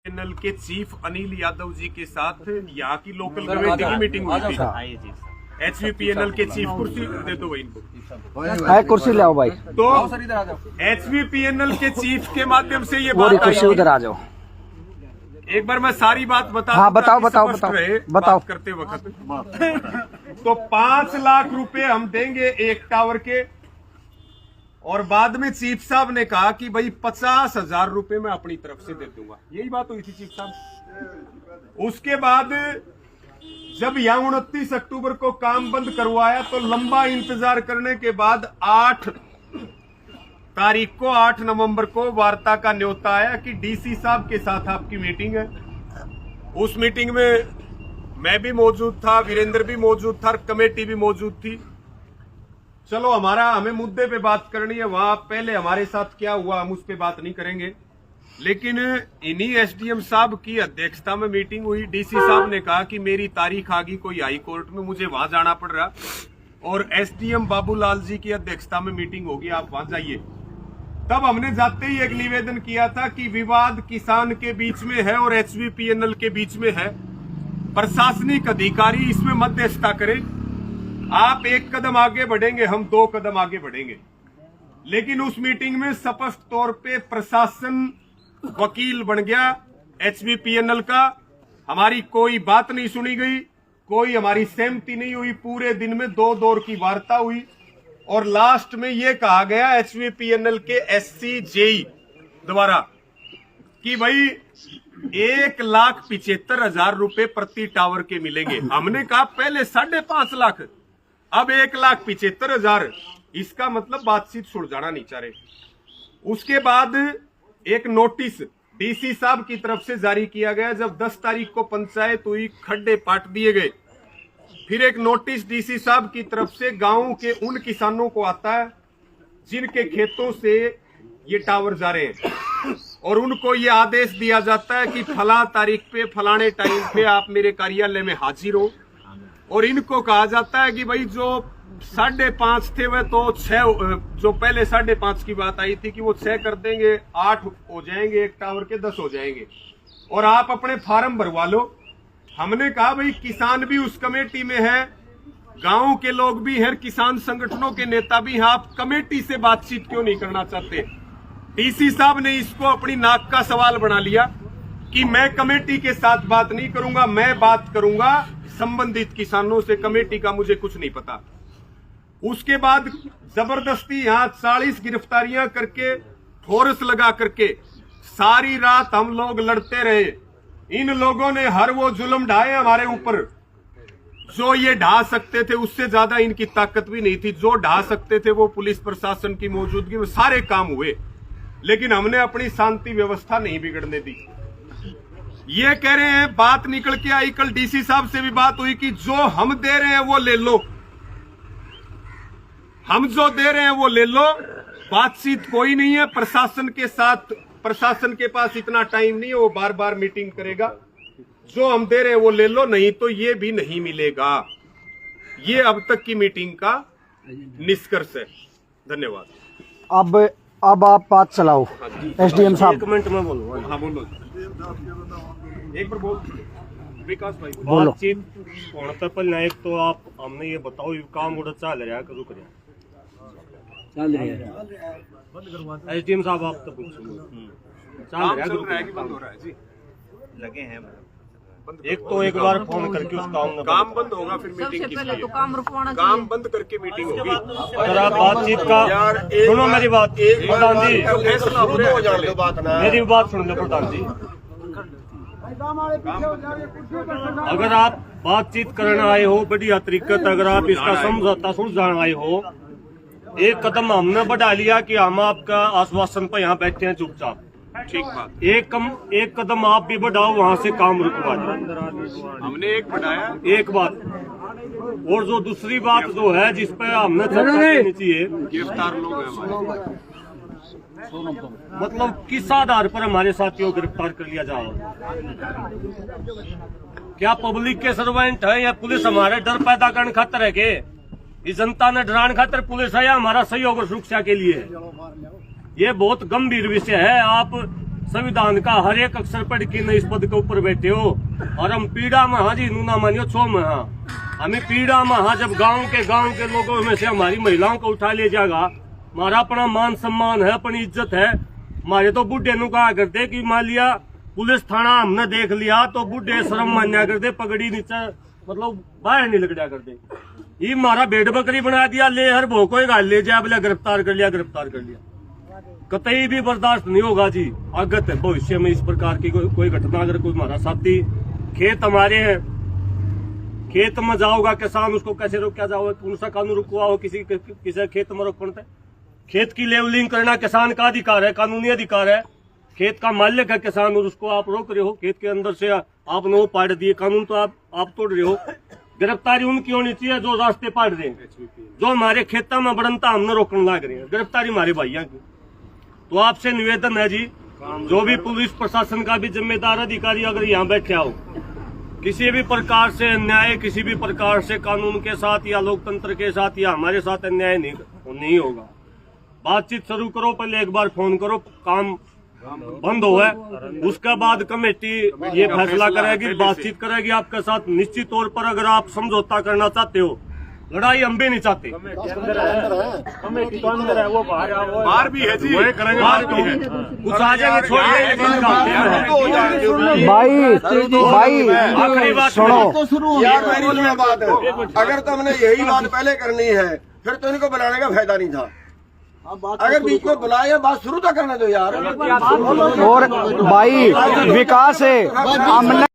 Channel के chief Anil Yadav ji के साथ यहाँ की लोकल कमेटी की मीटिंग हुई थी। HVPNL के चीफ कुर्सी दे दो भाई इनको, कुर्सी ले आओ भाई। तो HVPNL के चीफ के माध्यम से ये बात कुर्सी उधर आ जाओ। एक बार मैं सारी बात बता हाँ, बताओ बताओ बताओ बताओ करते वक्त। तो 5 लाख रुपए हम देंगे एक टावर के, और बाद में चीफ साहब ने कहा कि भाई 50,000 रुपए मैं अपनी तरफ से दे दूंगा। यही बात हुई थी चीफ साहब। उसके बाद जब यहाँ 29 अक्टूबर को काम बंद करवाया तो लंबा इंतजार करने के बाद 8 तारीख को 8 नवंबर को वार्ता का न्योता आया कि डीसी साहब के साथ आपकी मीटिंग है। उस मीटिंग में मैं भी मौजूद था, वीरेंद्र भी मौजूद था, कमेटी भी मौजूद थी। चलो हमें मुद्दे पे बात करनी है, वहां पहले हमारे साथ क्या हुआ हम उस पे बात नहीं करेंगे। लेकिन इन्हीं एसडीएम साहब की अध्यक्षता में मीटिंग हुई। डीसी साहब ने कहा कि मेरी तारीख आ गई कोई हाई कोर्ट में, मुझे वहां जाना पड़ रहा, और एसडीएम बाबूलाल जी की अध्यक्षता में मीटिंग होगी, आप वहां जाइए। तब हमने जाते ही एक निवेदन किया था कि विवाद किसान के बीच में है और HVPNL के बीच में है, प्रशासनिक अधिकारी इसमें मध्यस्थता करें। आप 1 कदम आगे बढ़ेंगे, हम 2 कदम आगे बढ़ेंगे। लेकिन उस मीटिंग में स्पष्ट तौर पे प्रशासन वकील बन गया HVPNL का। हमारी कोई बात नहीं सुनी गई, कोई हमारी सहमति नहीं हुई। पूरे दिन में 2 दौर की वार्ता हुई और लास्ट में यह कहा गया HVPNL के SCJE द्वारा कि भाई 1,75,000 रुपए प्रति टावर के मिलेंगे। हमने कहा पहले 5.5 लाख, अब 1,75,000। इसका मतलब बातचीत सुलझाना नहीं चाह रहे। उसके बाद एक नोटिस डीसी साहब की तरफ से जारी किया गया। जब 10 तारीख को पंचायत हुई, खड्डे पाट दिए गए। फिर एक नोटिस डीसी साहब की तरफ से गांव के उन किसानों को आता है जिनके खेतों से ये टावर जा रहे हैं, और उनको ये आदेश दिया जाता है कि फला तारीख पे फलाने टाइम पे आप मेरे कार्यालय में हाजिर हो। और इनको कहा जाता है कि भाई जो 5.5 थे वह तो 6, जो पहले 5.5 की बात आई थी कि वो 6 कर देंगे, 8 हो जाएंगे, एक टावर के 10 हो जाएंगे, और आप अपने फार्म भरवा लो। हमने कहा भाई किसान भी उस कमेटी में है, गांव के लोग भी हैं, किसान संगठनों के नेता भी हैं, आप कमेटी से बातचीत क्यों नहीं करना चाहते? डीसी साहब ने इसको अपनी नाक का सवाल बना लिया कि मैं कमेटी के साथ बात नहीं करूंगा, मैं बात करूंगा संबंधित किसानों से, कमेटी का मुझे कुछ नहीं पता। उसके बाद जबरदस्ती यहाँ 40 गिरफ्तारियां करके, फोर्स लगा करके सारी रात हम लोग लड़ते रहे। इन लोगों ने हर वो जुल्म ढाए हमारे ऊपर जो ये ढा सकते थे, उससे ज्यादा इनकी ताकत भी नहीं थी। जो ढा सकते थे वो पुलिस प्रशासन की मौजूदगी में सारे काम हुए, लेकिन हमने अपनी शांति व्यवस्था नहीं बिगड़ने दी। ये कह रहे हैं, बात निकल के आई, कल डीसी साहब से भी बात हुई कि जो हम दे रहे हैं वो ले लो, हम जो दे रहे हैं वो ले लो। बातचीत कोई नहीं है प्रशासन के साथ, प्रशासन के पास इतना टाइम नहीं है, वो बार बार मीटिंग करेगा। जो हम दे रहे हैं वो ले लो, नहीं तो ये भी नहीं मिलेगा। ये अब तक की मीटिंग का निष्कर्ष है। धन्यवाद। अब आप बात चलाओ एसडीएम साहब। 1 मिनट में बोलूँ। हाँ बोलो, एक बार बोल विकास भाई। बातचीत होने से पहले एक तो आप हमने ये बताओ, ये काम उड़ा चल रहा है कि रुक रहा है? चल रही है एसडीएम साहब, आप तो पूछो चल रहा है कि बंद हो रहा है जी? लगे हैं एक तो एक बार फोन करके उस काम बंद होगा, फिर मीटिंग किस लिए? तो काम रुकवाना काम बंद करके मीटिंग होगी। अगर आप बातचीत का सुनो मेरी बात प्रधान जी, फैसला हो रहा है, मेरी बात सुन लो प्रधान जी। अगर आप बातचीत करने आए हो बढ़िया तरीके से, अगर आप इसका समझौता सुलझाने आए हो, एक कदम हमने बढ़ा लिया कि हम आपका आश्वासन पर यहाँ बैठे हैं चुपचाप, ठीक बात। एक कदम आप भी बढ़ाओ, वहाँ से काम रुकवा दो। हमने एक बढ़ाया, एक बात, और जो दूसरी बात जो है जिस पर हमने चर्चा करनी चाहिए, गिरफ्तार लोग हैं हमारे, मतलब किस आधार पर हमारे साथियों को गिरफ्तार कर लिया जा रहा है? क्या पब्लिक के सर्वेंट है या पुलिस हमारे डर पैदा करने खातर है के? इस जनता ने डराने खातर पुलिस है या हमारा सहयोग और सुरक्षा के लिए है? ये बहुत गंभीर विषय है। आप संविधान का हर एक अक्षर पढ़ के न इस पद के ऊपर बैठे हो। और हम पीड़ा में हाँ जी नू ना मानियो छो में हाँ, हमें पीड़ा में हाँ जब गांव के लोगों में से हमारी महिलाओं को उठा ले जाएगा, हमारा अपना मान सम्मान है, अपनी इज्जत है। हमारे तो बुढ़े नु कहा करते कि मान लिया पुलिस थाना हमने देख लिया तो बुढ़े शर्म मान्या करते, पगड़ी नीचे मतलब बाहर नहीं लगड़ा करते। ये हमारा भेड़ बकरी बना दिया, ले हर भो कोई गाल ले जाए बोले गिरफ्तार कर लिया। कतई भी बर्दाश्त नहीं होगा जी। आगत भविष्य में इस प्रकार की कोई घटना अगर कोई हमारा साथी, खेत हमारे हैं, खेत में जाओगा किसान, उसको कैसे रोका जाओगा, कौन सा कानून रुकवा हो किसी खेत में रोक पड़ता है। खेत की लेवलिंग करना किसान का अधिकार है, कानूनी अधिकार है। खेत का मालिक है किसान और उसको आप रोक रहे हो, खेत के अंदर से आपने वो पाड़ दिए, कानून तो आप तोड़ रहे हो। गिरफ्तारी उनकी होनी चाहिए जो रास्ते पाड़ रहे हैं, जो हमारे खेतों में बढ़नता हमने रोकने लग रहे हैं। गिरफ्तारी हमारे भाइयों की। तो आपसे निवेदन है जी, जो भी पुलिस प्रशासन का भी जिम्मेदार अधिकारी अगर यहाँ बैठे हो, किसी भी प्रकार से अन्याय, किसी भी प्रकार से कानून के साथ या लोकतंत्र के साथ या हमारे साथ अन्याय नहीं होगा। बातचीत शुरू करो, पहले एक बार फोन करो, काम बंद हो है, उसके बाद कमेटी ये फैसला करेगी, बातचीत करेगी आपके साथ। निश्चित तौर पर अगर आप समझौता करना चाहते हो, लड़ाई हम भी नहीं चाहते। कमेटी तो अंदर है, वो बाहर भी है जी, वही करेंगे, बाहर भी है, कुछ आ जाएंगे छोड़ भाई आखिरी बात सुनो यार, मेरी बात है, अगर तुमने यही बात पहले करनी है फिर तो इनको बुलाने का फायदा नहीं था। अगर बीच में बुलाया, बात शुरू तो करने दो यार। और भाई विकास है, हमने